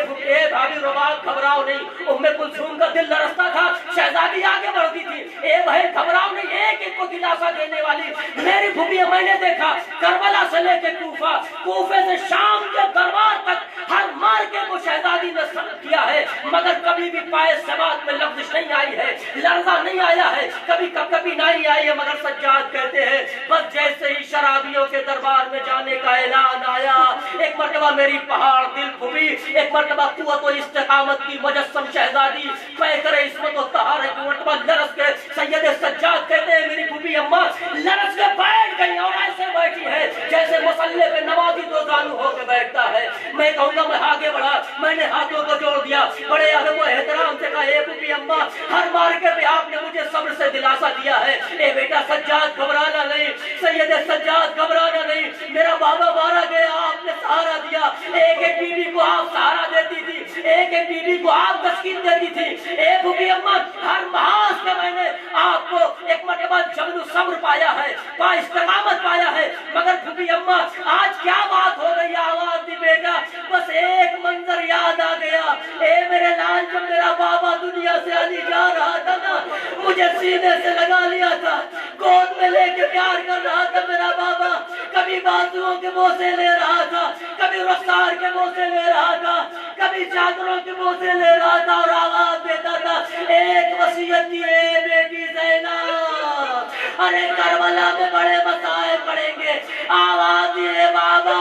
بھابھی رباب گھبراؤ نہیں۔ ام کلثوم کا دل لرزتا تھا، شہزادی آگے بڑھتی تھی، اے بہن گھبراؤ نہیں۔ ایک ایک کو دلاسا دینے والی میری پھوپھی میں نے دیکھا، کربلا سے لے کے کوفہ، کوفے سے شام کے دربار تک ہر مار کے کو شہزادی نے صبر کیا ہے مگر کبھی بھی پائے ثبات میں لفظ نہیں آئی ہے، لرزہ نہیں آیا ہے، کبھی نہیں آئی ہے۔ مگر سجاد کہتے ہیں بس جیسے ہی شرابیوں کے دربار میں جانے کا اعلان آیا، ایک مرتبہ میری پہاڑ دل پھوپھی، ایک مرتبہ قوت و استقامت کی مجسم شہزادی پیکر عصمت و طہارت ایک مرتبہ لرز کے سید سجاد کہتے ہیں میری پھوپھی اماں لرز کے بیٹھ گئی اور ایسے بیٹھی ہے جیسے مسلح پہ نمازی دو زانو ہو کے بیٹھتا ہے۔ میں کہوں گا میں آگے بڑھا، میں نے ہاتھوں کو جوڑ دیا، بڑے ادب و احترام سے کہا اے پھوپھی اماں ہر مارکے پہ آپ نے مجھے صبر سے دلاسا دیا ہے، اے بیٹا سجاد گھبرانا نہیں۔ نہیں، سید سجاد گھبرانا نہیں، میرا بابا مارا گیا آپ نے سہارا دیا، ایک ایک بیوی کو آپ سہارا دیتی تھی، ایک ایک بیوی کو آپ تسکین دیتی تھی، اے بھوپی اماں ہر محاذ میں میں نے آپ کو ایک مرتبہ جبل صبر پایا ہے، با استقامت پایا ہے، مگر بھوپی اماں آج کیا بات ہو گئی؟ آواز دی بیٹا بس ایک منظر یاد آ گیا، اے میرے لال جب میرا بابا دنیا سے علی جا رہا تھا نا، مجھے سینے سے لگا لیا تھا، گود میں لے کے پیار کر رہا تھا میرا بابا، کبھی بازوؤں کے بوسے لے رہا تھا، کبھی رخسار کے بوسے لے رہا تھا، کبھی چادروں کے بوسے لے رہا تھا، اور آواز دیتا تھا ایک وصیت تھی اے بیٹی زینب، ارے کربلا میں بڑے مسائل پڑیں گے، آواز دیے بابا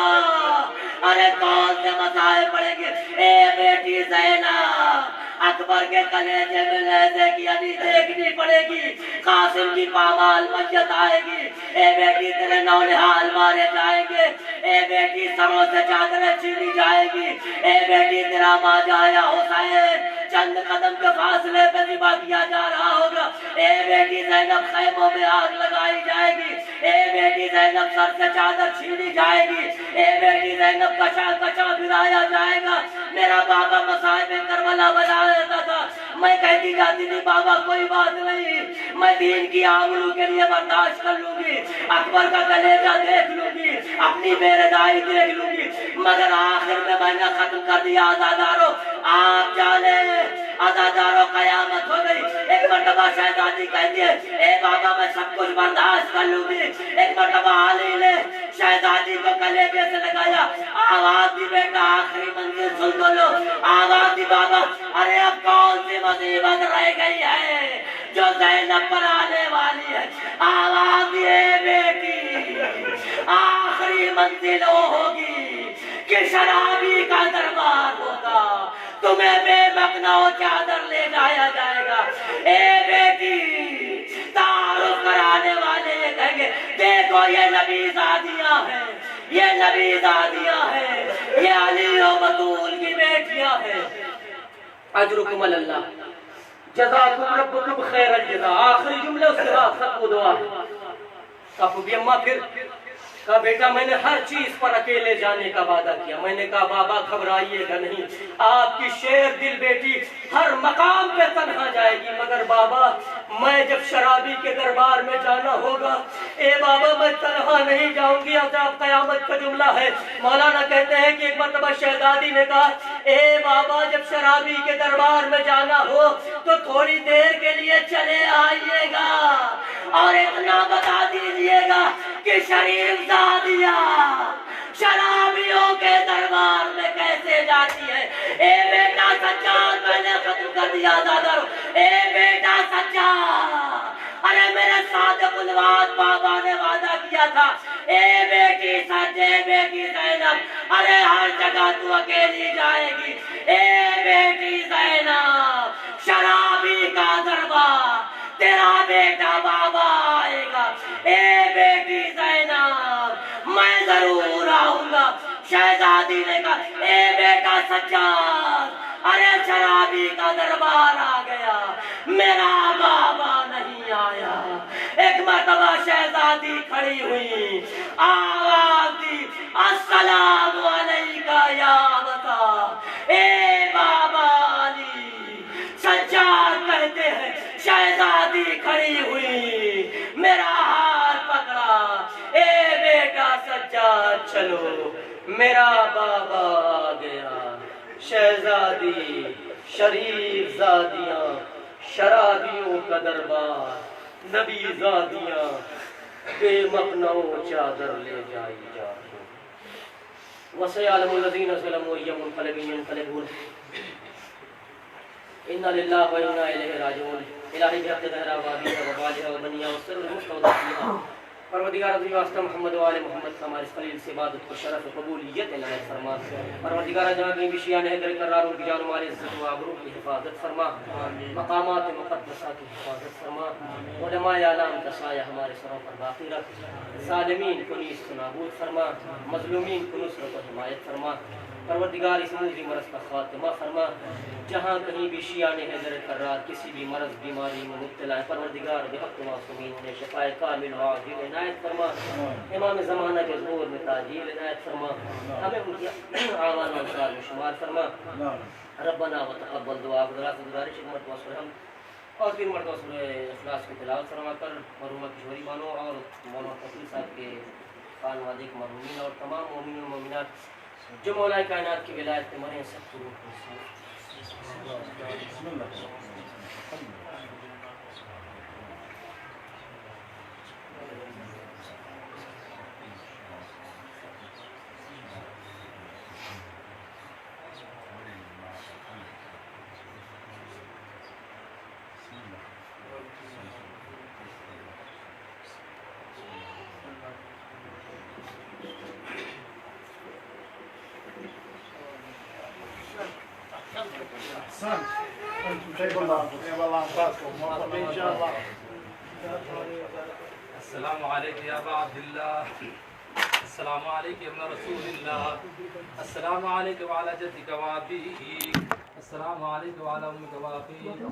ارے کون سے مسائل پڑیں گے، اے بیٹی زینب اکبر کے کلیجے میں لہذے کی علی دیکھنی پڑے گی، قاسم کی پامال میت آئے گی، اے بیٹی تیرے نونہال مارے جائیں گے، اے بیٹی سروں سے چادریں چھینی جائے گی، اے بیٹی تیرا ماں جایا حسین چند قدم کے فاصلے پہ ذبح کیا جا رہا ہوگا، اے بیٹی زینب خیموں میں آگ لگائی جائے گی، اے بیٹی زینب سر سے چادر چھینی جائے گی، اے بیٹی زینب کچا کچا پھرایا جائے گا، میرا بابا مصائب کربلا بنا لیتا تھا، میں کہتی جاتی تھی بابا کوئی بات نہیں، میں دین کی آبرو کے لیے برداشت کر لوں گی، اکبر کا کلیجہ دیکھ لوں گی، اپنی بیردائی دیکھ لوں گی، مگر آخر میں نے ختم کر دیا عزادارو، آپ جانے عزادارو قیامت ہو گئی، ایک مرتبہ شہزادی کہتی ہے اے بابا میں سب کچھ برداشت کر لوں گی، ایک مرتبہ علی نے شہزادی کو کلیجے سے لگایا، آواز دی بیٹا آخری منزل سن تو لو، آواز دی بابا ارے اب کون سی مصیبت رہ گئی ہے جو زینب پر آنے والی ہے، آواز دی بیٹی آخری منزل وہ ہوگی کہ شرابی کا دربار ہوگا، تمہیں بے مقنعو چادر لے جایا جائے گا، اے بیٹی تعارف کرانے والے یہ کہیں گے دیکھو یہ نبی زادیاں ہیں، یہ نبی زادیاں ہیں، یہ علی و بطول کی بیٹیاں ہیں، اجرکم اللہ جزاکم ربکم خیر الجزا، آخری جملے اس کے بعد ختم دعا، کہا بھی اماں پھر کہا بیٹا میں نے ہر چیز پر اکیلے جانے کا وعدہ کیا، میں نے کہا بابا گھبرائیے گا نہیں، آپ کی شیر دل بیٹی ہر مقام پہ تنہا جائے گی، مگر بابا میں جب شرابی کے دربار میں جانا ہوگا، اے بابا میں تنہا نہیں جاؤں گی، عذاب قیامت کا جملہ ہے، مولانا کہتے ہیں کہ ایک مرتبہ شہزادی نے کہا اے بابا جب شرابی کے دربار میں جانا ہو تو تھوڑی دیر کے لیے چلے آئیے گا، اور اتنا بتا دیجئے گا کہ شریف زادیہ شرابیوں کے دربار میں کیسے جاتی ہے، اے بیٹا سجاد میں نے ختم کر دیا دادر، اے بیٹا سجاد ارے میرے صادق الوعد بابا نے وعدہ کیا تھا، اے بیٹی سجے بیٹی زینب ارے ہر جگہ تو اکیلی جائے گی، اے بیٹی زینب شرابی کا دربار تیرا بیٹا بابا آئے گا، اے بیٹی زینب میں ضرور آؤں گا، شہزادی نے کہا اے بیٹا سجاد ارے شرابی کا دربار آ گیا، میرا بابا نہیں آیا، ایک مرتبہ شہزادی کھڑی ہوئی، آواز دی السلام علیکہ یا ابتا، اے بابا علی، سجاد کہتے ہیں شہزادی کھڑی ہوئی، میرا ہاتھ پکڑا، اے بیٹا سجاد چلو، میرا بابا آ گیا، شہزادی شریف زادیاں شرابیوں کا دربار، نبی زادیاں بے مقنعو چادر لے جائی جاتی، وَسَيَعْلَمُ الَّذِينَ ظَلَمُوا أَيَّ مُنقَلَبٍ يَنقَلِبُونَ اِنَّا لِلَّهِ وَإِنَّا إِلَيْهِ رَاجِعُونَ الہی بحق دہرہ وابیہ وبالہ وبنیہ وسر المستودعیہ، پروردگار عظیم واسطہ محمد و آل محمد ہمارے اس خلیل سے عبادت کو شرف و قبولیت عنایت فرما، پروردگار جہاں کہیں بھی شیعہ نہدر قرار ان کی جان و مال عزت و آبرو کی حفاظت فرما، مقامات مقدسہ کی حفاظت فرما، علماء اعلام کا سایہ ہمارے سروں پر باقی رکھ، ظالمین کو نیست و نابود فرما، مظلومین کو نصرت و حمایت فرما، پروردگار اس موذی مرض کا خاتمہ فرما. جہاں کہیں بھی شیعہ نے حیدر کرار کسی بھی مرض بیماری میں مبتلا ہے پروردگار بحق معصومین نے شفائے کامل و عاجل عنایت فرما. امام زمانہ کے ظہور میں تاجیل عنایت فرما. ہمیں ان کی اعمال و انصار میں شمار فرما. ربنا وتقبل دعا حضرات گزارش خدمت وصول ہم اور 3 مرتبہ سورہ اخلاص کی تلاوت فرما کر مرحومہ کشوری بانو اور مولانا تقی صاحب کے خانوادے کے مرحومین اور تمام مومنین و مومنات جو مولا کائنات کی ولایت میں مرے سب کو روح Son, take a long, inshallah. السلام عليك يا أبا عبد الله. السلام عليك يا ابن رسول الله. السلام عليك وعلى جدك وأبيك. السلام عليك وعلى أمك وأخيك.